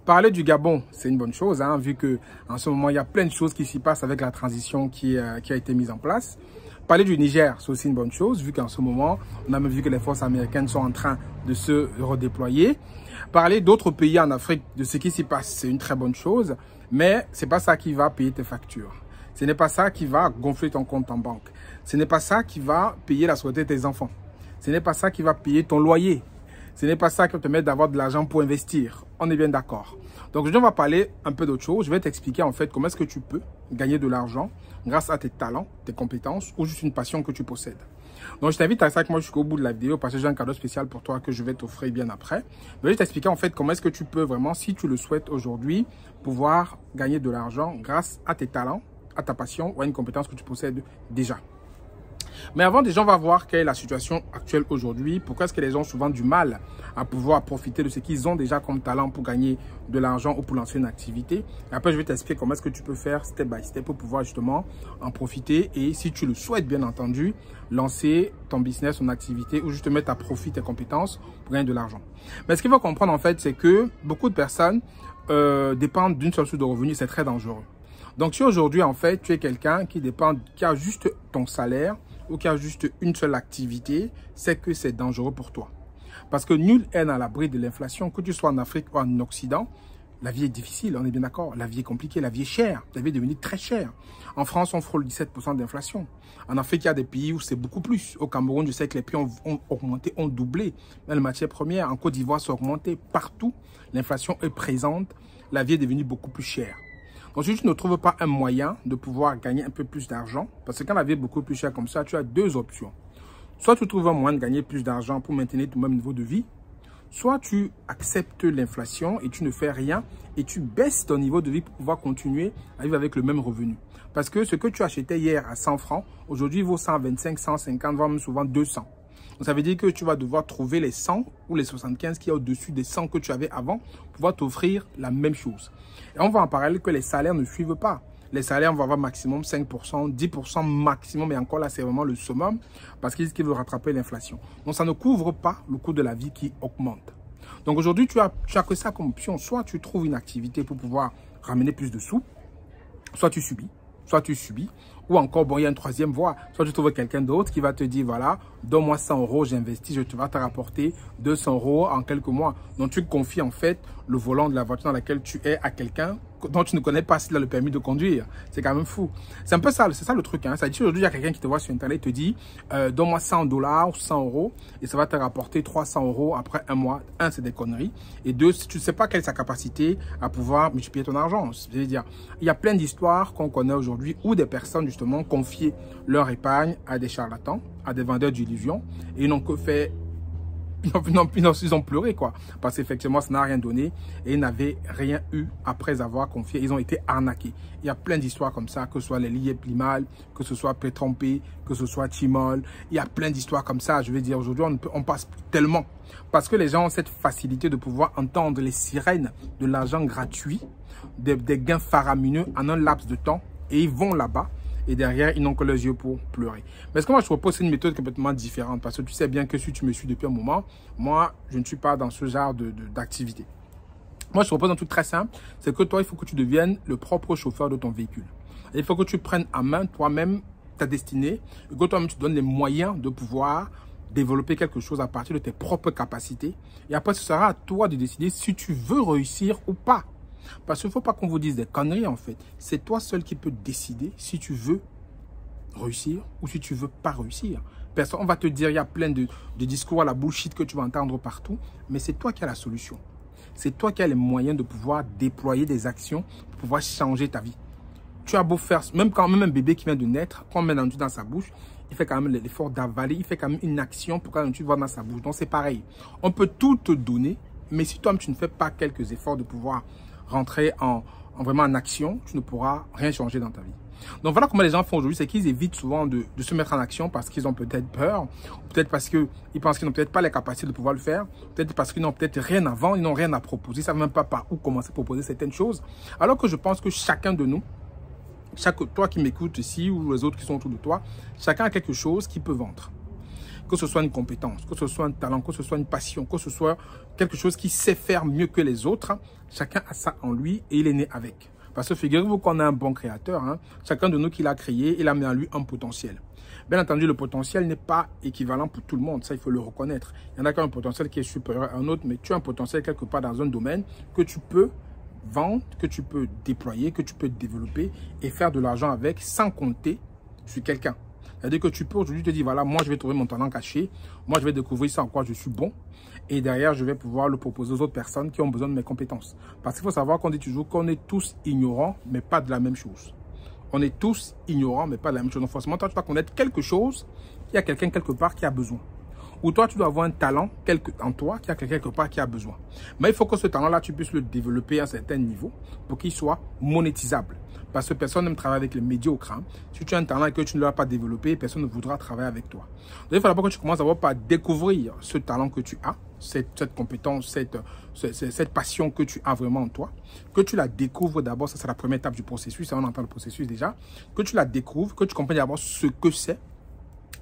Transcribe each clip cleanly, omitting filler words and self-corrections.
Parler du Gabon, c'est une bonne chose, hein, vu que en ce moment, il y a plein de choses qui s'y passent avec la transition qui a été mise en place. Parler du Niger, c'est aussi une bonne chose, vu qu'en ce moment, on a même vu que les forces américaines sont en train de se redéployer. Parler d'autres pays en Afrique, de ce qui s'y passe, c'est une très bonne chose, mais c'est pas ça qui va payer tes factures. Ce n'est pas ça qui va gonfler ton compte en banque. Ce n'est pas ça qui va payer la santé de tes enfants. Ce n'est pas ça qui va payer ton loyer. Ce n'est pas ça qui va te permettre d'avoir de l'argent pour investir. On est bien d'accord. Donc aujourd'hui, on va parler un peu d'autre chose. Je vais t'expliquer en fait comment est-ce que tu peux gagner de l'argent grâce à tes talents, tes compétences ou juste une passion que tu possèdes. Donc je t'invite à rester avec moi jusqu'au bout de la vidéo parce que j'ai un cadeau spécial pour toi que je vais t'offrir bien après. Je vais t'expliquer en fait comment est-ce que tu peux vraiment, si tu le souhaites aujourd'hui, pouvoir gagner de l'argent grâce à tes talents, à ta passion ou à une compétence que tu possèdes déjà. Mais avant, déjà, on va voir quelle est la situation actuelle aujourd'hui. Pourquoi est-ce que les gens ont souvent du mal à pouvoir profiter de ce qu'ils ont déjà comme talent pour gagner de l'argent ou pour lancer une activité. Et après, je vais t'expliquer comment est-ce que tu peux faire step by step pour pouvoir justement en profiter. Et si tu le souhaites, bien entendu, lancer ton business, ton activité ou juste mettre à profit tes compétences pour gagner de l'argent. Mais ce qu'il faut comprendre en fait, c'est que beaucoup de personnes dépendent d'une seule source de revenus. C'est très dangereux. Donc, si aujourd'hui, en fait, tu es quelqu'un qui a juste ton salaire, ou qui a juste une seule activité, c'est que c'est dangereux pour toi. Parce que nul n'est à l'abri de l'inflation, que tu sois en Afrique ou en Occident. La vie est difficile, on est bien d'accord. La vie est compliquée, la vie est chère. La vie est devenue très chère. En France, on frôle 17% d'inflation. En Afrique, il y a des pays où c'est beaucoup plus. Au Cameroun, je sais que les prix ont augmenté, ont doublé. Même les matières premières, en Côte d'Ivoire, ça a augmenté. Partout, l'inflation est présente. La vie est devenue beaucoup plus chère. Donc, si tu ne trouves pas un moyen de pouvoir gagner un peu plus d'argent, parce que quand la vie est beaucoup plus chère comme ça, tu as deux options. Soit tu trouves un moyen de gagner plus d'argent pour maintenir ton même niveau de vie, soit tu acceptes l'inflation et tu ne fais rien et tu baisses ton niveau de vie pour pouvoir continuer à vivre avec le même revenu. Parce que ce que tu achetais hier à 100 francs, aujourd'hui il vaut 125, 150, voire même souvent 200. Donc, ça veut dire que tu vas devoir trouver les 100 ou les 75 qui est au-dessus des 100 que tu avais avant pour pouvoir t'offrir la même chose. Et on va en parler que les salaires ne suivent pas. Les salaires, on va avoir maximum 5%, 10% maximum. Et encore là, c'est vraiment le summum parce qu'ils veulent rattraper l'inflation. Donc, ça ne couvre pas le coût de la vie qui augmente. Donc, aujourd'hui, tu as que ça comme option. Soit tu trouves une activité pour pouvoir ramener plus de sous, soit tu subis. Ou encore, bon, il y a une troisième voie. Soit tu trouves quelqu'un d'autre qui va te dire, voilà, donne-moi 100 €, j'investis, je te vais te rapporter 200 € en quelques mois. Donc, tu confies en fait le volant de la voiture dans laquelle tu es à quelqu'un dont tu ne connais pas s'il a le permis de conduire. C'est quand même fou. C'est un peu ça, c'est ça le truc. Hein. Ça dit aujourd'hui, il y a quelqu'un qui te voit sur Internet et te dit, donne-moi 100 $ ou 100 € et ça va te rapporter 300 € après un mois. Un, c'est des conneries. Et deux, tu ne sais pas quelle est sa capacité à pouvoir multiplier ton argent. C'est-à-dire, il y a plein d'histoires qu'on connaît aujourd'hui où des personnes, justement, confiaient leur épargne à des charlatans, à des vendeurs d'illusions et ils n'ont que fait... Ils ont pleuré, quoi. Parce qu'effectivement, ça n'a rien donné et ils n'avaient rien eu après avoir confié. Ils ont été arnaqués. Il y a plein d'histoires comme ça, que ce soit les liés Plimal, que ce soit Pétrompé, que ce soit Chimol. Il y a plein d'histoires comme ça. Je veux dire, aujourd'hui, on passe tellement. Parce que les gens ont cette facilité de pouvoir entendre les sirènes de l'argent gratuit, des gains faramineux en un laps de temps et ils vont là-bas. Et derrière, ils n'ont que leurs yeux pour pleurer. Mais ce que moi, je propose, c'est une méthode complètement différente. Parce que tu sais bien que si tu me suis depuis un moment, moi, je ne suis pas dans ce genre d'activité. Moi, je te propose un truc très simple. C'est que toi, il faut que tu deviennes le propre chauffeur de ton véhicule. Et il faut que tu prennes en main toi-même ta destinée. Et que toi-même, tu donnes les moyens de pouvoir développer quelque chose à partir de tes propres capacités. Et après, ce sera à toi de décider si tu veux réussir ou pas. Parce qu'il ne faut pas qu'on vous dise des conneries en fait. C'est toi seul qui peux décider si tu veux réussir ou si tu ne veux pas réussir. Personne, on va te dire, il y a plein de discours à la bullshit que tu vas entendre partout. Mais c'est toi qui as la solution. C'est toi qui as les moyens de pouvoir déployer des actions pour pouvoir changer ta vie. Tu as beau faire, même un bébé qui vient de naître, quand on met dans sa bouche, il fait quand même l'effort d'avaler, il fait quand même une action pour quand tu vas dans sa bouche. Donc c'est pareil. On peut tout te donner, mais si toi tu ne fais pas quelques efforts de pouvoir rentrer vraiment en action, tu ne pourras rien changer dans ta vie. Donc voilà comment les gens font aujourd'hui, c'est qu'ils évitent souvent de se mettre en action parce qu'ils ont peut-être peur, peut-être parce qu'ils pensent qu'ils n'ont peut-être pas les capacités de pouvoir le faire, peut-être parce qu'ils n'ont peut-être rien à vendre, ils n'ont rien à proposer, ils ne savent même pas par où commencer à proposer certaines choses. Alors que je pense que chacun de nous, toi qui m'écoutes ici ou les autres qui sont autour de toi, chacun a quelque chose qu'il peut vendre. que ce soit une compétence, que ce soit un talent, que ce soit une passion, que ce soit quelque chose qui sait faire mieux que les autres, chacun a ça en lui et il est né avec. Parce que figurez-vous qu'on a un bon créateur, hein. Chacun de nous qui l'a créé, il a mis en lui un potentiel. Bien entendu, le potentiel n'est pas équivalent pour tout le monde, ça il faut le reconnaître. Il y en a qui ont un potentiel qui est supérieur à un autre, mais tu as un potentiel quelque part dans un domaine que tu peux vendre, que tu peux déployer, que tu peux développer et faire de l'argent avec sans compter sur quelqu'un. C'est-à-dire que tu peux aujourd'hui te dire, voilà, moi je vais trouver mon talent caché, moi je vais découvrir ça en quoi je suis bon et derrière je vais pouvoir le proposer aux autres personnes qui ont besoin de mes compétences. Parce qu'il faut savoir qu'on dit toujours qu'on est tous ignorants mais pas de la même chose. On est tous ignorants mais pas de la même chose. Donc forcément, toi tu dois connaître quelque chose, il y a quelqu'un quelque part qui a besoin. Ou toi, tu dois avoir un talent en toi qui a quelque part qui a besoin. Mais il faut que ce talent-là, tu puisses le développer à un certain niveau pour qu'il soit monétisable. Parce que personne n'aime travailler avec les médiocres. Hein. Si tu as un talent et que tu ne l'as pas développé, personne ne voudra travailler avec toi. Donc, il faut d'abord que tu commences d'abord par découvrir ce talent que tu as, cette compétence, cette passion que tu as vraiment en toi. Que tu la découvres d'abord, ça c'est la première étape du processus. On entend le processus déjà. Que tu la découvres, que tu comprennes d'abord ce que c'est.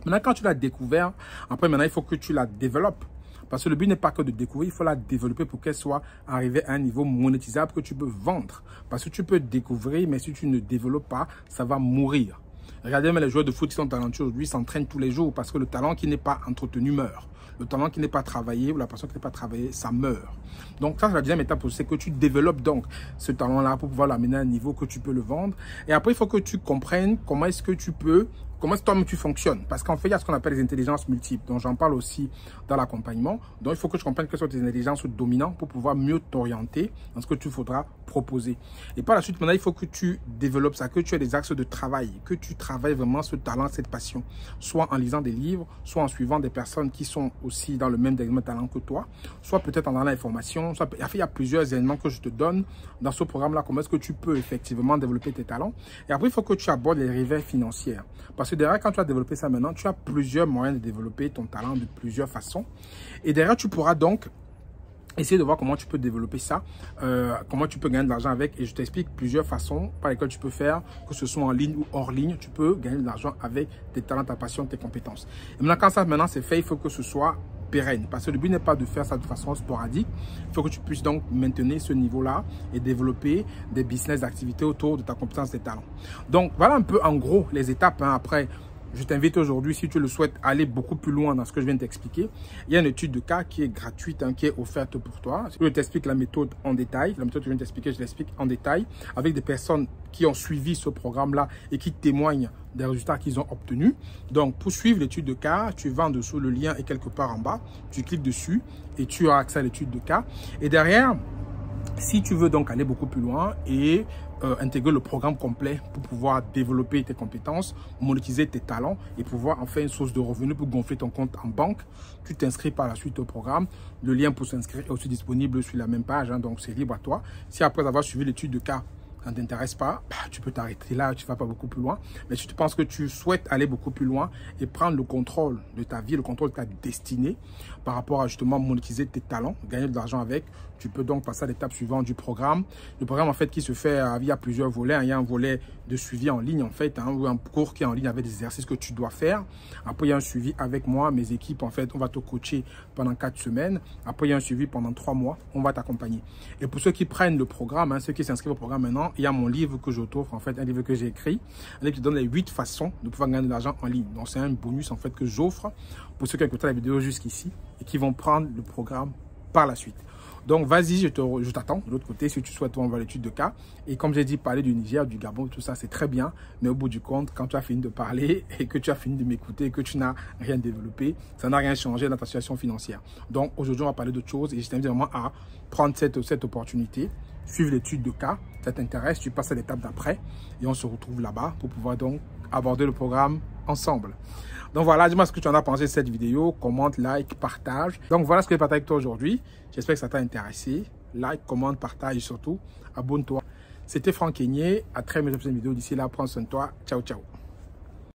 Maintenant, quand tu l'as découvert, après, maintenant, il faut que tu la développes. Parce que le but n'est pas que de découvrir, il faut la développer pour qu'elle soit arrivée à un niveau monétisable que tu peux vendre. Parce que tu peux découvrir, mais si tu ne développes pas, ça va mourir. Regardez, mais les joueurs de foot qui sont talentueux aujourd'hui s'entraînent tous les jours parce que le talent qui n'est pas entretenu meurt. Le talent qui n'est pas travaillé ou la personne qui n'est pas travaillée, ça meurt. Donc ça, c'est la deuxième étape, c'est que tu développes donc ce talent-là pour pouvoir l'amener à un niveau que tu peux le vendre. Et après, il faut que tu comprennes comment est-ce que tu peux, comment est-ce que toi-même tu fonctionnes. Parce qu'en fait, il y a ce qu'on appelle les intelligences multiples, dont j'en parle aussi dans l'accompagnement. Donc, il faut que tu comprennes quelles sont tes intelligences dominantes pour pouvoir mieux t'orienter dans ce que tu faudras proposer. Et par la suite, maintenant, il faut que tu développes ça, que tu aies des axes de travail, que tu travailles vraiment ce talent, cette passion, soit en lisant des livres, soit en suivant des personnes qui sont aussi dans le même talent que toi, soit peut-être en allant à l'information. Il y a plusieurs éléments que je te donne dans ce programme-là, comment est-ce que tu peux effectivement développer tes talents. Et après, il faut que tu abordes les réveils financiers. Parce que derrière, quand tu as développé ça maintenant, tu as plusieurs moyens de développer ton talent de plusieurs façons. Et derrière, tu pourras donc essayer de voir comment tu peux développer ça, comment tu peux gagner de l'argent avec. Et je t'explique plusieurs façons par lesquelles tu peux faire, que ce soit en ligne ou hors ligne, tu peux gagner de l'argent avec tes talents, ta passion, tes compétences. Et maintenant, quand ça maintenant c'est fait, il faut que ce soit pérenne. Parce que le but n'est pas de faire ça de façon sporadique. Il faut que tu puisses donc maintenir ce niveau-là et développer des business, d'activités autour de ta compétence, des talents. Donc, voilà un peu en gros les étapes. Hein. Après, je t'invite aujourd'hui, si tu le souhaites, à aller beaucoup plus loin dans ce que je viens de t'expliquer. Il y a une étude de cas qui est gratuite, hein, qui est offerte pour toi. Je t'explique la méthode en détail. La méthode que je viens de t'expliquer, je l'explique en détail avec des personnes qui ont suivi ce programme-là et qui témoignent des résultats qu'ils ont obtenus. Donc, pour suivre l'étude de cas, tu vas en dessous, le lien est quelque part en bas. Tu cliques dessus et tu auras accès à l'étude de cas. Et derrière, si tu veux donc aller beaucoup plus loin et intégrer le programme complet pour pouvoir développer tes compétences, monétiser tes talents et pouvoir en faire une source de revenus pour gonfler ton compte en banque, tu t'inscris par la suite au programme. Le lien pour s'inscrire est aussi disponible sur la même page, hein, donc c'est libre à toi. Si après avoir suivi l'étude de cas, ça ne t'intéresse pas, tu peux t'arrêter là, tu ne vas pas beaucoup plus loin. Mais si tu penses que tu souhaites aller beaucoup plus loin et prendre le contrôle de ta vie, le contrôle de ta destinée par rapport à justement monétiser tes talents, gagner de l'argent avec, tu peux donc passer à l'étape suivante du programme. Le programme en fait qui se fait via plusieurs volets. Hein. Il y a un volet de suivi en ligne en fait, hein, ou un cours qui est en ligne avec des exercices que tu dois faire. Après il y a un suivi avec moi, mes équipes en fait, on va te coacher pendant 4 semaines. Après il y a un suivi pendant 3 mois, on va t'accompagner. Et pour ceux qui prennent le programme, hein, ceux qui s'inscrivent au programme maintenant, il y a mon livre que je t'offre, en fait, un livre que j'ai écrit, un livre qui donne les 8 façons de pouvoir gagner de l'argent en ligne. Donc, c'est un bonus, en fait, que j'offre pour ceux qui ont écouté la vidéo jusqu'ici et qui vont prendre le programme par la suite. Donc, vas-y, je t'attends de l'autre côté si tu souhaites voir l'étude de cas. Et comme j'ai dit, parler du Niger, du Gabon, tout ça, c'est très bien. Mais au bout du compte, quand tu as fini de parler et que tu as fini de m'écouter et que tu n'as rien développé, ça n'a rien changé dans ta situation financière. Donc, aujourd'hui, on va parler d'autre chose et je t'invite vraiment à prendre cette opportunité, suivre l'étude de cas. Ça t'intéresse, tu passes à l'étape d'après et on se retrouve là-bas pour pouvoir donc aborder le programme ensemble. Donc voilà, dis-moi ce que tu en as pensé de cette vidéo, commente, like, partage. Donc voilà ce que je partage avec toi aujourd'hui. J'espère que ça t'a intéressé. Like, commente, partage et surtout, abonne-toi. C'était Franck Kenyé. À très bientôt pour une vidéo. D'ici là, prends soin de toi. Ciao, ciao.